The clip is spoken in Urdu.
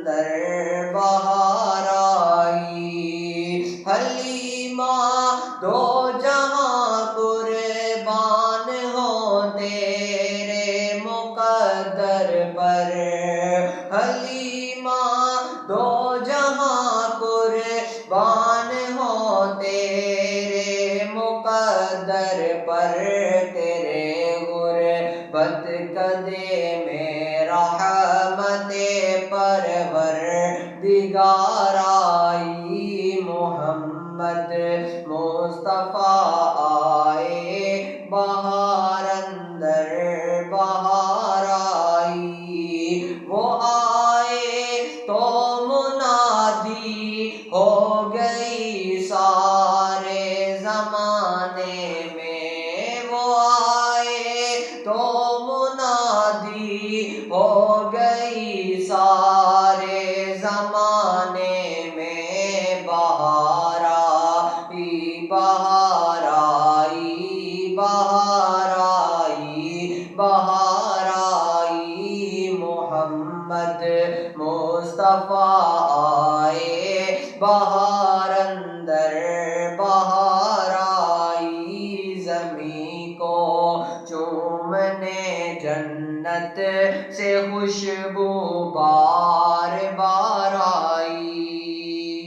اندر بہار آئی، حلیمہ دو جہاں قربان ہو تیرے مقدر پر، حلیمہ دو جہاں قربان ہو تیرے مقدر پر، تیرے غربت کدے میں رحمت پروردگار آئی، محمد مصطفیٰ آئے بہار اندر بہار آئی، وہ آئے تو منادی ہو گئی سارے زمانے میں، وہ آئے تو منادی ہو گئی سارے زمانے میں، بہار آئی بہار آئی بہار آئی بہار آئی، محمد مصطفیٰ آئے بہار اندر بہار آئی، زمین کو چومنے جنت سے خوشبو